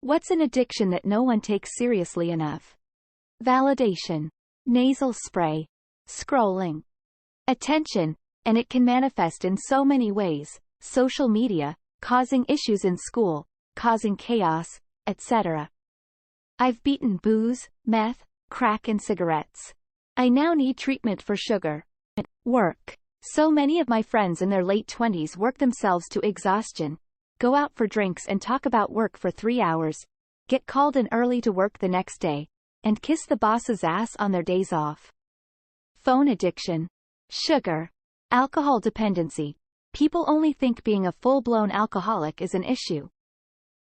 What's an addiction that no one takes seriously enough? Validation. Nasal spray. Scrolling. Attention, and it can manifest in so many ways: social media, causing issues in school, causing chaos, etc. I've beaten booze, meth, crack and cigarettes. I now need treatment for sugar. Work. So many of my friends in their late 20s work themselves to exhaustion, go out for drinks and talk about work for 3 hours, get called in early to work the next day, and kiss the boss's ass on their days off. Phone addiction. Sugar. Alcohol dependency. People only think being a full-blown alcoholic is an issue.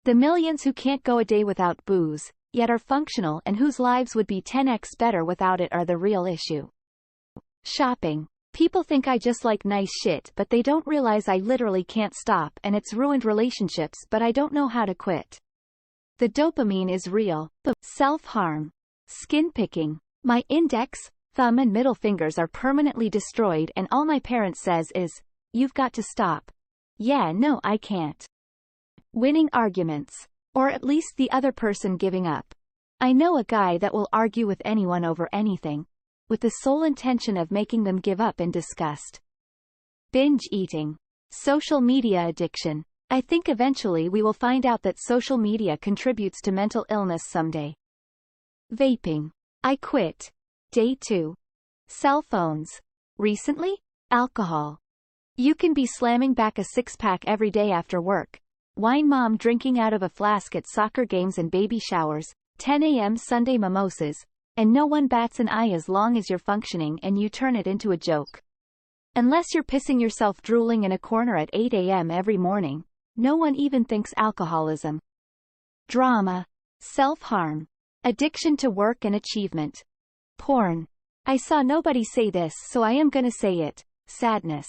The millions who can't go a day without booze, yet are functional and whose lives would be 10x better without it, are the real issue. Shopping. People think I just like nice shit, but they don't realize I literally can't stop and it's ruined relationships, but I don't know how to quit. The dopamine is real. Self-harm. Skin picking. My index, thumb and middle fingers are permanently destroyed and all my parents says is, "You've got to stop." Yeah, no, I can't. Winning arguments. Or at least the other person giving up. I know a guy that will argue with anyone over anything, with the sole intention of making them give up in disgust. Binge eating. Social media addiction. I think eventually we will find out that social media contributes to mental illness someday. Vaping. I quit. Day 2. Cell phones. Recently? Alcohol. You can be slamming back a six-pack every day after work. Wine mom drinking out of a flask at soccer games and baby showers, 10 a.m. Sunday mimosas, and no one bats an eye as long as you're functioning and you turn it into a joke. Unless you're pissing yourself drooling in a corner at 8 a.m. every morning, no one even thinks alcoholism. Drama. Self-harm. Addiction to work and achievement. Porn. I saw nobody say this, so I am gonna say it. Sadness.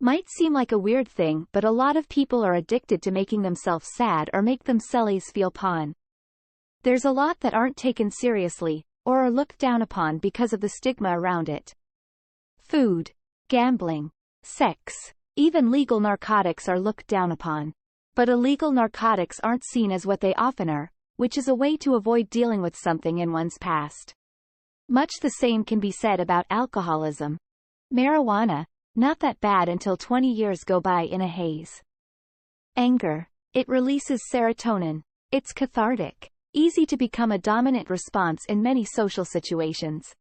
Might seem like a weird thing, but a lot of people are addicted to making themselves sad or make themselves feel pawn. There's a lot that aren't taken seriously, or are looked down upon because of the stigma around it. Food. Gambling. Sex. Even legal narcotics are looked down upon. But illegal narcotics aren't seen as what they often are, which is a way to avoid dealing with something in one's past. Much the same can be said about alcoholism. Marijuana. Not that bad until 20 years go by in a haze. Anger. It releases serotonin. It's cathartic. Easy to become a dominant response in many social situations.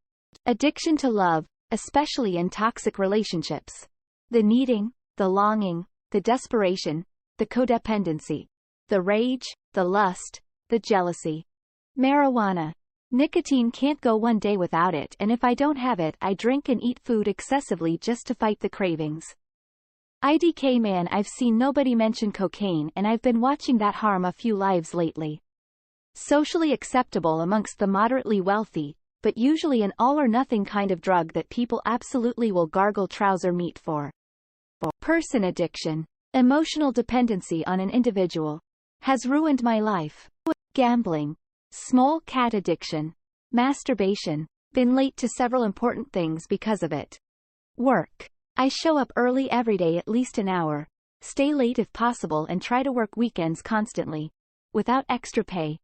Addiction to love, especially in toxic relationships. The needing, the longing, the desperation, the codependency. The rage, the lust, the jealousy. Marijuana. Nicotine can't go one day without it, and if I don't have it, I drink and eat food excessively just to fight the cravings. IDK man, I've seen nobody mention cocaine and I've been watching that harm a few lives lately. Socially acceptable amongst the moderately wealthy, but usually an all-or-nothing kind of drug that people absolutely will gargle trouser meat for. Person addiction. Emotional dependency on an individual. Has ruined my life. Gambling. Small cat addiction. Masturbation. Been late to several important things because of it. Work. I show up early every day at least an hour, stay late if possible and try to work weekends constantly. Without extra pay.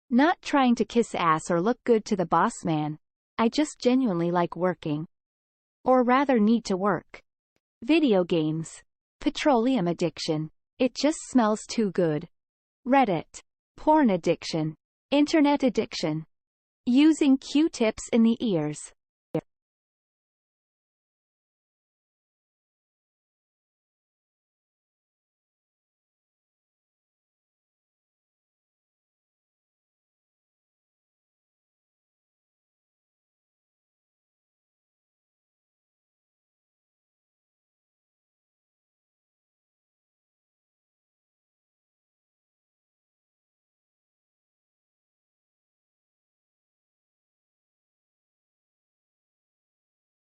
Not trying to kiss ass or look good to the boss man. I just genuinely like working. Or rather need to work. Video games. Petroleum addiction. It just smells too good. Reddit. Porn addiction. Internet addiction. Using Q-tips in the ears.